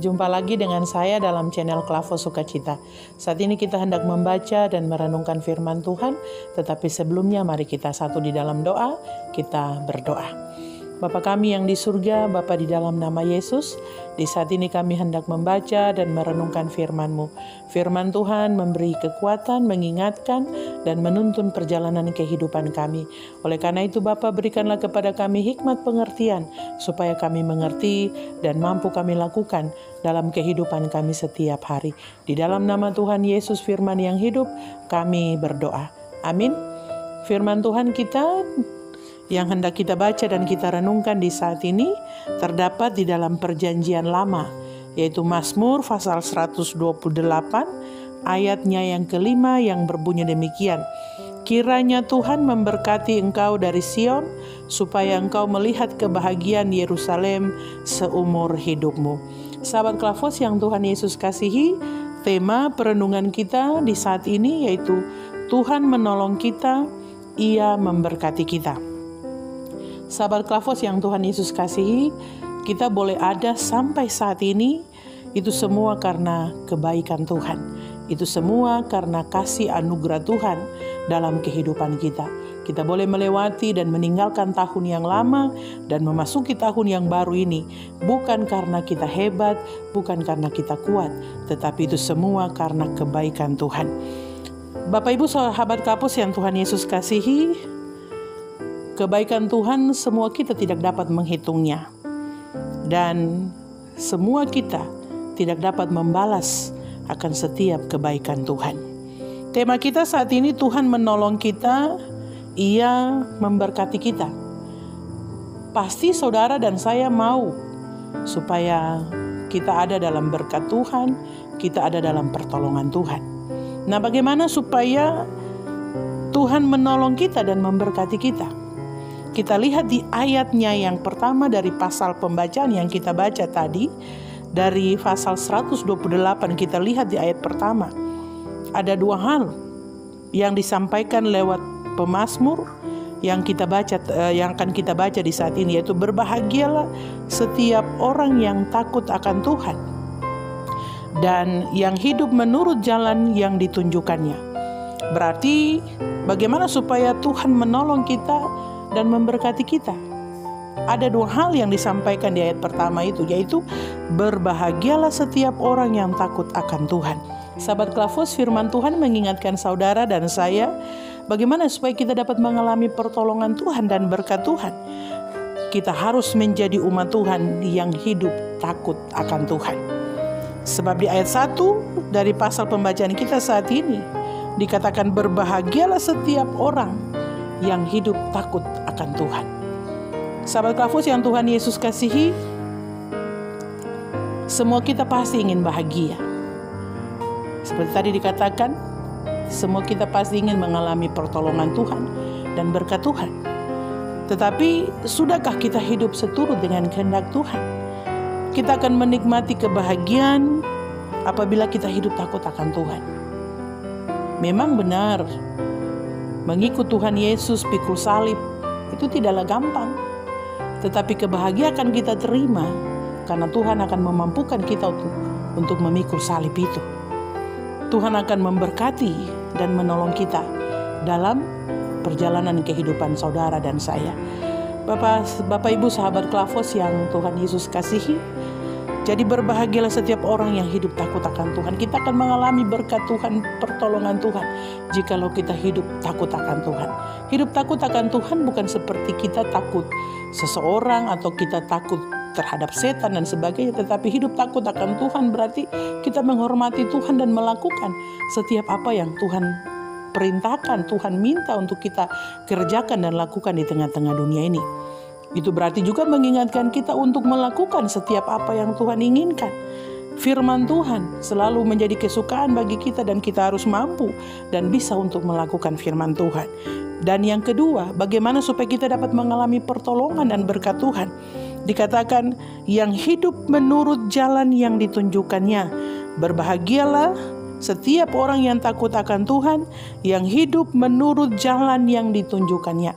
Jumpa lagi dengan saya dalam channel Klavo Sukacita. Saat ini kita hendak membaca dan merenungkan firman Tuhan, tetapi sebelumnya mari kita satu di dalam doa, kita berdoa. Bapa kami yang di surga, Bapa di dalam nama Yesus, di saat ini kami hendak membaca dan merenungkan firman-Mu. Firman Tuhan memberi kekuatan, mengingatkan, dan menuntun perjalanan kehidupan kami. Oleh karena itu Bapa, berikanlah kepada kami hikmat pengertian, supaya kami mengerti dan mampu kami lakukan dalam kehidupan kami setiap hari. Di dalam nama Tuhan Yesus firman yang hidup, kami berdoa. Amin. Firman Tuhan kita yang hendak kita baca dan kita renungkan di saat ini terdapat di dalam perjanjian lama, yaitu Mazmur pasal 128 ayatnya yang kelima yang berbunyi demikian. Kiranya Tuhan memberkati engkau dari Sion, supaya engkau melihat kebahagiaan Yerusalem seumur hidupmu. Sahabat Klavos yang Tuhan Yesus kasihi, tema perenungan kita di saat ini yaitu Tuhan menolong kita, Ia memberkati kita. Sahabat Klavos yang Tuhan Yesus kasihi, kita boleh ada sampai saat ini, itu semua karena kebaikan Tuhan. Itu semua karena kasih anugerah Tuhan dalam kehidupan kita. Kita boleh melewati dan meninggalkan tahun yang lama dan memasuki tahun yang baru ini. Bukan karena kita hebat, bukan karena kita kuat, tetapi itu semua karena kebaikan Tuhan. Bapak Ibu sahabat Klavos yang Tuhan Yesus kasihi, kebaikan Tuhan semua kita tidak dapat menghitungnya. Dan semua kita tidak dapat membalas akan setiap kebaikan Tuhan. Tema kita saat ini, Tuhan menolong kita, Ia memberkati kita. Pasti saudara dan saya mau supaya kita ada dalam berkat Tuhan, kita ada dalam pertolongan Tuhan. Nah, bagaimana supaya Tuhan menolong kita dan memberkati kita? Kita lihat di ayatnya yang pertama dari pasal pembacaan yang kita baca tadi. Dari pasal 128 kita lihat di ayat pertama. Ada dua hal yang disampaikan lewat pemazmur yang kita baca, yang akan kita baca di saat ini, yaitu berbahagialah setiap orang yang takut akan Tuhan dan yang hidup menurut jalan yang ditunjukkannya. Berarti bagaimana supaya Tuhan menolong kita dan memberkati kita? Ada dua hal yang disampaikan di ayat pertama itu, yaitu berbahagialah setiap orang yang takut akan Tuhan. Sahabat Klavos, firman Tuhan mengingatkan saudara dan saya bagaimana supaya kita dapat mengalami pertolongan Tuhan dan berkat Tuhan. Kita harus menjadi umat Tuhan yang hidup takut akan Tuhan. Sebab di ayat 1 dari pasal pembacaan kita saat ini dikatakan berbahagialah setiap orang yang hidup takut akan Tuhan. Sahabat Klavos yang Tuhan Yesus kasihi, semua kita pasti ingin bahagia. Seperti tadi dikatakan, semua kita pasti ingin mengalami pertolongan Tuhan dan berkat Tuhan. Tetapi sudahkah kita hidup seturut dengan kehendak Tuhan? Kita akan menikmati kebahagiaan apabila kita hidup takut akan Tuhan. Memang benar, mengikut Tuhan Yesus pikul salib itu tidaklah gampang. Tetapi kebahagiaan akan kita terima karena Tuhan akan memampukan kita untuk memikul salib itu. Tuhan akan memberkati dan menolong kita dalam perjalanan kehidupan saudara dan saya. Bapak Ibu sahabat Klavos yang Tuhan Yesus kasihi, jadi berbahagialah setiap orang yang hidup takut akan Tuhan. Kita akan mengalami berkat Tuhan, pertolongan Tuhan, jikalau kita hidup takut akan Tuhan. Hidup takut akan Tuhan bukan seperti kita takut seseorang atau kita takut terhadap setan dan sebagainya. Tetapi hidup takut akan Tuhan berarti kita menghormati Tuhan dan melakukan setiap apa yang Tuhan perintahkan, Tuhan minta untuk kita kerjakan dan lakukan di tengah-tengah dunia ini. Itu berarti juga mengingatkan kita untuk melakukan setiap apa yang Tuhan inginkan. Firman Tuhan selalu menjadi kesukaan bagi kita dan kita harus mampu dan bisa untuk melakukan firman Tuhan. Dan yang kedua, bagaimana supaya kita dapat mengalami pertolongan dan berkat Tuhan? Dikatakan yang hidup menurut jalan yang ditunjukkannya. Berbahagialah setiap orang yang takut akan Tuhan, yang hidup menurut jalan yang ditunjukkannya.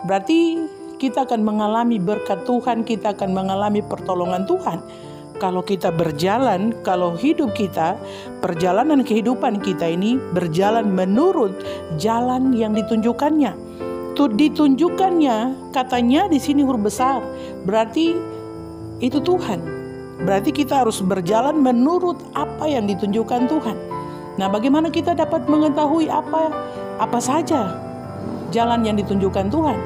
Berarti kita akan mengalami berkat Tuhan, kita akan mengalami pertolongan Tuhan kalau kita berjalan, kalau hidup kita, perjalanan kehidupan kita ini berjalan menurut jalan yang ditunjukkannya. Ditunjukkannya, katanya di sini huruf besar, berarti itu Tuhan. Berarti kita harus berjalan menurut apa yang ditunjukkan Tuhan. Nah, bagaimana kita dapat mengetahui apa saja jalan yang ditunjukkan Tuhan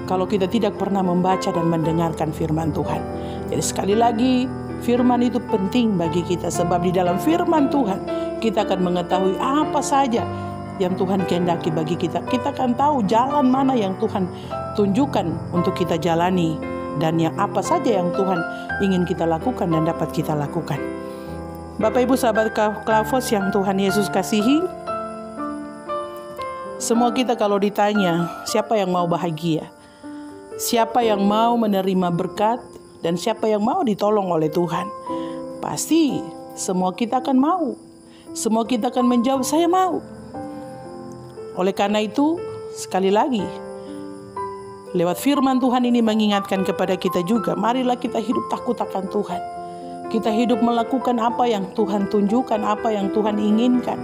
kalau kita tidak pernah membaca dan mendengarkan firman Tuhan? Jadi sekali lagi, firman itu penting bagi kita, sebab di dalam firman Tuhan kita akan mengetahui apa saja yang Tuhan kehendaki bagi kita. Kita akan tahu jalan mana yang Tuhan tunjukkan untuk kita jalani, dan yang apa saja yang Tuhan ingin kita lakukan dan dapat kita lakukan. Bapak Ibu sahabat Klavos yang Tuhan Yesus kasihi, semua kita kalau ditanya siapa yang mau bahagia, siapa yang mau menerima berkat, dan siapa yang mau ditolong oleh Tuhan, pasti semua kita akan mau. Semua kita akan menjawab, saya mau. Oleh karena itu, sekali lagi, lewat firman Tuhan ini mengingatkan kepada kita juga, marilah kita hidup takut akan Tuhan. Kita hidup melakukan apa yang Tuhan tunjukkan, apa yang Tuhan inginkan.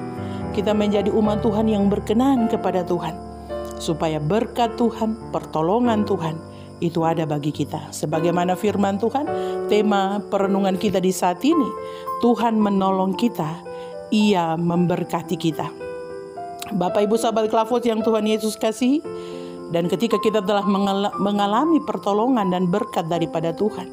Kita menjadi umat Tuhan yang berkenan kepada Tuhan, supaya berkat Tuhan, pertolongan Tuhan itu ada bagi kita. Sebagaimana firman Tuhan, tema perenungan kita di saat ini, Tuhan menolong kita, Ia memberkati kita. Bapak Ibu sahabat Klavos yang Tuhan Yesus kasihi, dan ketika kita telah mengalami pertolongan dan berkat daripada Tuhan,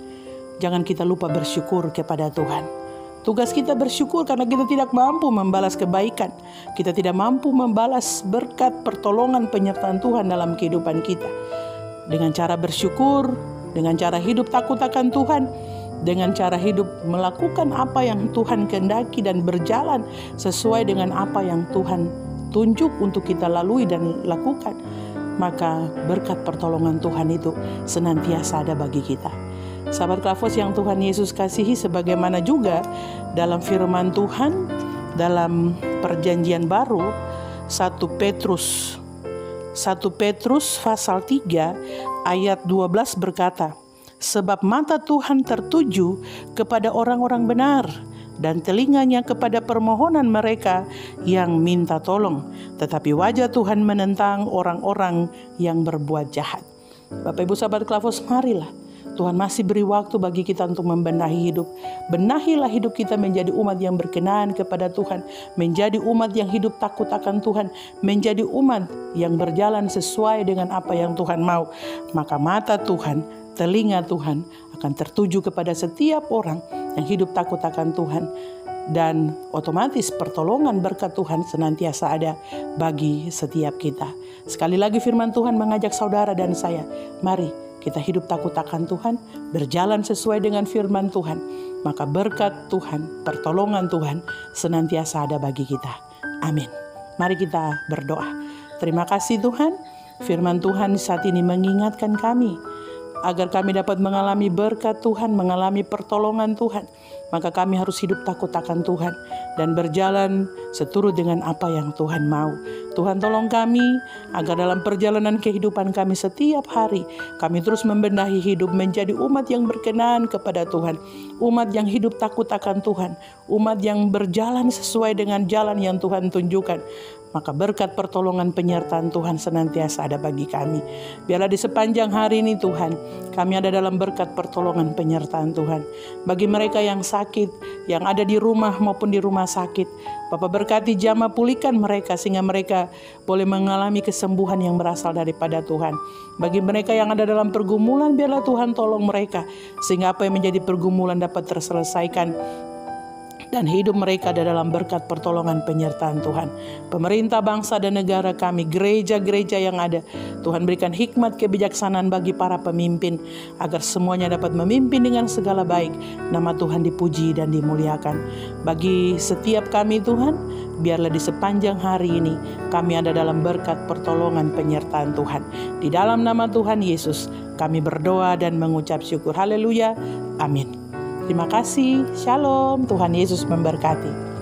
jangan kita lupa bersyukur kepada Tuhan. Tugas kita bersyukur karena kita tidak mampu membalas kebaikan. Kita tidak mampu membalas berkat, pertolongan, penyertaan Tuhan dalam kehidupan kita. Dengan cara bersyukur, dengan cara hidup takut akan Tuhan, dengan cara hidup melakukan apa yang Tuhan kehendaki dan berjalan sesuai dengan apa yang Tuhan tunjuk untuk kita lalui dan lakukan, maka berkat pertolongan Tuhan itu senantiasa ada bagi kita. Sahabat Klavos yang Tuhan Yesus kasihi, sebagaimana juga dalam firman Tuhan dalam perjanjian baru 1 Petrus pasal 3 ayat 12 berkata, sebab mata Tuhan tertuju kepada orang-orang benar, dan telinganya kepada permohonan mereka yang minta tolong. Tetapi wajah Tuhan menentang orang-orang yang berbuat jahat. Bapak Ibu sahabat Klavos, marilah Tuhan masih beri waktu bagi kita untuk membenahi hidup. Benahilah hidup kita menjadi umat yang berkenan kepada Tuhan, menjadi umat yang hidup takut akan Tuhan, menjadi umat yang berjalan sesuai dengan apa yang Tuhan mau. Maka mata Tuhan, telinga Tuhan akan tertuju kepada setiap orang yang hidup takut akan Tuhan, dan otomatis pertolongan berkat Tuhan senantiasa ada bagi setiap kita. Sekali lagi firman Tuhan mengajak saudara dan saya, mari kita hidup takut akan Tuhan, berjalan sesuai dengan firman Tuhan, maka berkat Tuhan, pertolongan Tuhan senantiasa ada bagi kita. Amin. Mari kita berdoa. Terima kasih Tuhan, firman Tuhan saat ini mengingatkan kami agar kami dapat mengalami berkat Tuhan, mengalami pertolongan Tuhan. Maka kami harus hidup takut akan Tuhan dan berjalan seturut dengan apa yang Tuhan mau. Tuhan tolong kami agar dalam perjalanan kehidupan kami setiap hari, kami terus membenahi hidup menjadi umat yang berkenan kepada Tuhan. Umat yang hidup takut akan Tuhan. Umat yang berjalan sesuai dengan jalan yang Tuhan tunjukkan. Maka berkat pertolongan penyertaan Tuhan senantiasa ada bagi kami. Biarlah di sepanjang hari ini Tuhan, kami ada dalam berkat pertolongan penyertaan Tuhan. Bagi mereka yang sakit, yang ada di rumah maupun di rumah sakit, Bapa berkati jamah pulihkan mereka sehingga mereka boleh mengalami kesembuhan yang berasal daripada Tuhan. Bagi mereka yang ada dalam pergumulan, biarlah Tuhan tolong mereka sehingga apa yang menjadi pergumulan dapat terselesaikan dan hidup mereka ada dalam berkat pertolongan penyertaan Tuhan. Pemerintah bangsa dan negara kami, gereja-gereja yang ada, Tuhan berikan hikmat kebijaksanaan bagi para pemimpin agar semuanya dapat memimpin dengan segala baik. Nama Tuhan dipuji dan dimuliakan. Bagi setiap kami Tuhan, biarlah di sepanjang hari ini kami ada dalam berkat pertolongan penyertaan Tuhan. Di dalam nama Tuhan Yesus kami berdoa dan mengucap syukur. Haleluya. Amin. Terima kasih. Shalom. Tuhan Yesus memberkati.